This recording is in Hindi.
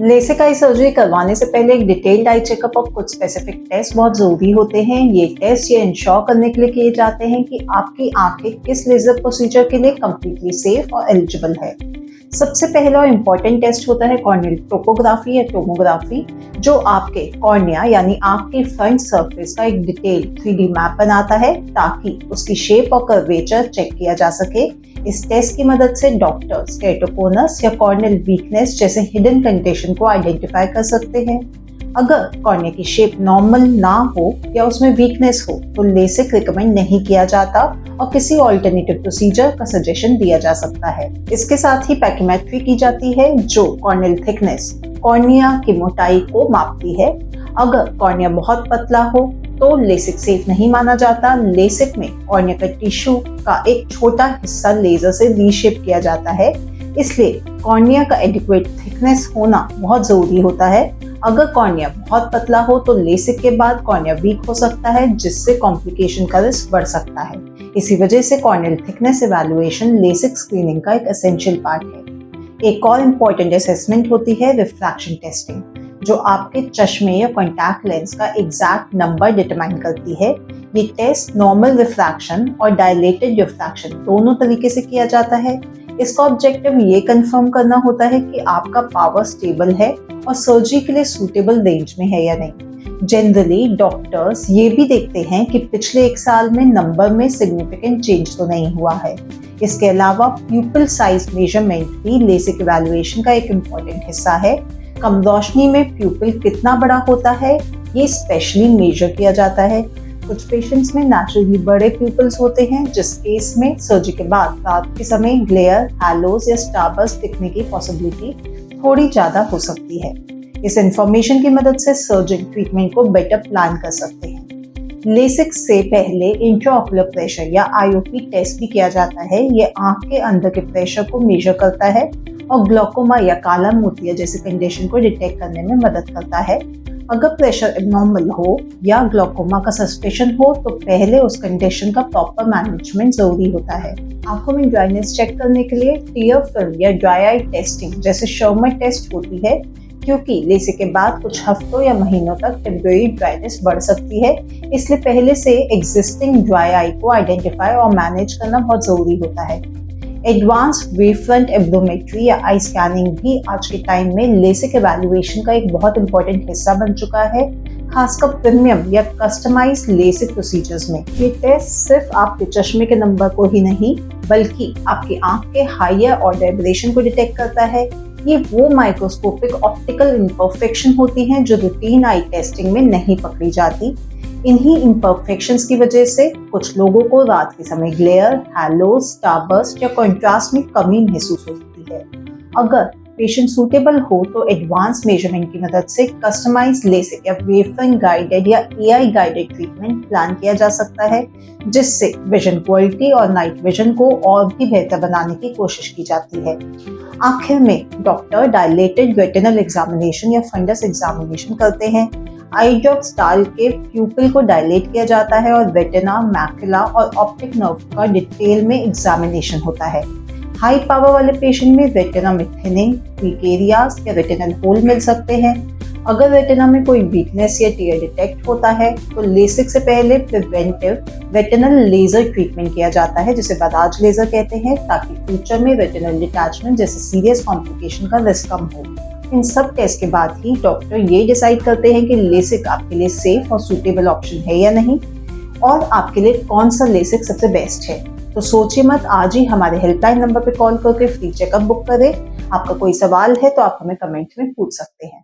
लेसिक आई सर्जरी करवाने से पहले एक डिटेल्ड आई चेकअप और कुछ स्पेसिफिक टेस्ट बहुत जरूरी होते हैं। ये टेस्ट ये इंश्योर करने के लिए किए जाते हैं कि आपकी आंखें किस लेजर प्रोसीजर के लिए कम्प्लीटली सेफ और एलिजिबल है। सबसे पहला और इम्पोर्टेंट टेस्ट होता है कॉर्नियल टोपोग्राफी या टोमोग्राफी, जो आपके कॉर्निया यानी आंख के फ्रंट सरफेस का एक डिटेल 3D मैप बनाता है ताकि उसकी शेप और कर्वेचर चेक किया जा सके। इस टेस्ट की मदद से डॉक्टर्स केटोकोनस या कॉर्नियल वीकनेस जैसे हिडन कंडीशन को आइडेंटिफाई कर सकते हैं। अगर कॉर्निया की शेप नॉर्मल ना हो या उसमें वीकनेस हो तो लेसिक रिकमेंड नहीं किया जाता और किसी ऑल्टरनेटिव प्रोसीजर का सजेशन दिया जा सकता है। इसके साथ ही पैकीमेट्री की जाती है जो कॉर्नियल थिकनेस कॉर्निया की मोटाई को मापती है। अगर कॉर्निया बहुत पतला हो तो लेसिक सेफ नहीं माना जाता। लेसिक में कॉर्निया का टिश्यू का एक छोटा हिस्सा लेजर से रीशेप किया जाता है, इसलिए कॉर्निया का एडिक्वेट थिकनेस होना बहुत जरूरी होता है। अगर कॉर्निया बहुत पतला हो तो लेसिक के बाद कॉर्निया वीक हो सकता है, जिससे कॉम्प्लिकेशन का रिस्क बढ़ सकता है। इसी वजह से corneal thickness evaluation LASIK screening का एक एसेंशियल पार्ट है। एक और इम्पोर्टेंट असेसमेंट होती है रिफ्रैक्शन टेस्टिंग, जो आपके चश्मे या कॉन्टैक्ट लेंस का एग्जैक्ट नंबर डिटरमाइन करती है। ये टेस्ट नॉर्मल रिफ्रैक्शन और डायलेटेड रिफ्रैक्शन दोनों तरीके से किया जाता है। इसका ऑब्जेक्टिव ये कंफर्म करना होता है कि आपका पावर स्टेबल है और सर्जरी के लिए सूटेबल रेंज में है या नहीं। जनरली डॉक्टर्स ये भी देखते हैं कि पिछले 1 साल में नंबर में सिग्निफिकेंट चेंज तो नहीं हुआ है। इसके अलावा प्यूपिल साइज मेजरमेंट भी लेसिक इवैल्यूएशन का एक इम्पोर्टेंट हिस्सा है। कम रोशनी में प्यूपिल कितना बड़ा होता है ये स्पेशली मेजर किया जाता है। कुछ पेशेंट्स में नेचुरली बड़े प्यूपिल्स होते हैं, जिस केस में सर्जरी के बाद रात के समय ग्लेयर, हैलोज या स्टारबर्स्ट दिखने की पॉसिबिलिटी थोड़ी ज्यादा हो सकती है। इस इंफॉर्मेशन की मदद से सर्जन ट्रीटमेंट को बेटर प्लान कर सकते हैं। लेसिक से पहले इंट्राऑक्यूलर प्रेशर या IOP टेस्ट भी किया जाता है। ये आंख के अंदर के प्रेशर को मेजर करता है और ग्लोकोमा या काला मोतिया जैसे कंडीशन को डिटेक्ट करने में मदद करता है। अगर प्रेशर एब्नॉर्मल हो या ग्लोकोमा का सस्पेशन हो तो पहले उस कंडीशन का प्रॉपर मैनेजमेंट जरूरी होता है। आंखों में ड्राइनेस चेक करने के लिए टीयर फिल्म या ड्राई आई टेस्टिंग जैसे शर्मा टेस्ट होती है, क्योंकि लेसिक के बाद कुछ हफ्तों या महीनों तक टेम्परेरी ड्राइनेस बढ़ सकती है। इसलिए पहले से एग्जिस्टिंग ड्राई आई को आइडेंटिफाई और मैनेज करना बहुत जरूरी होता है। एडवांस वेवफ्रंट एब्डोमेट्री या आई स्कैनिंग भी आज के टाइम में लेसिक इवैल्यूएशन का एक बहुत इंपॉर्टेंट हिस्सा बन चुका है, खासकर प्रीमियम या कस्टमाइज्ड लेसिक प्रोसीजर्स में। ये टेस्ट सिर्फ आपके चश्मे के नंबर को ही नहीं बल्कि आपकी आंख के हायर ऑर्डर एब्रेशन को डिटेक्ट करता है। ये वो माइक्रोस्कोपिक ऑप्टिकल इम्परफेक्शन होती हैं जो रूटीन आई टेस्टिंग में नहीं पकड़ी जाती। इन्हीं इम्परफेक्शंस की वजह से कुछ लोगों को रात के समय ग्लेयर, हैलोज, स्टारबर्स्ट या कॉन्ट्रास्ट में कमी महसूस होती है। अगर पेशेंट सूटेबल हो तो एडवांस मेजरमेंट की मदद से कस्टमाइज्ड लेसिक या वेवफ्रंट गाइडेड या AI गाइडेड ट्रीटमेंट प्लान किया जा सकता है, जिससे विजन क्वालिटी और नाइट विजन को और भी बेहतर बनाने की कोशिश की जाती है। आखिर में डॉक्टर डायलेटेड रेटिनल एग्जामिनेशन या फंडस एग्जामिनेशन करते हैं। आई ड्रॉप्स डाल के प्यूपिल को डायलेट किया जाता है और रेटिना, मैकुला और ऑप्टिक नर्व का डिटेल में एग्जामिनेशन होता है। हाई पावर वाले पेशेंट में रेटिना में थिनिंग, वीक एरियाज या रेटिनल होल मिल सकते हैं। अगर रेटिना में कोई वीकनेस या टियर डिटेक्ट होता है तो लेसिक से पहले प्रिवेंटिव रेटिनल लेजर ट्रीटमेंट किया जाता है, जिसे बराज लेजर कहते हैं, ताकि फ्यूचर में रेटिनल डिटैचमेंट जैसे सीरियस कॉम्प्लिकेशन का रिस्क कम हो। इन सब टेस्ट के बाद ही डॉक्टर ये डिसाइड करते हैं कि लेसिक आपके लिए सेफ और सूटेबल ऑप्शन है या नहीं, और आपके लिए कौन सा लेसिक सबसे बेस्ट है। तो सोचिए मत, आज ही हमारे हेल्पलाइन नंबर पे कॉल करके फ्री चेकअप बुक करें। आपका कोई सवाल है तो आप हमें कमेंट में पूछ सकते हैं।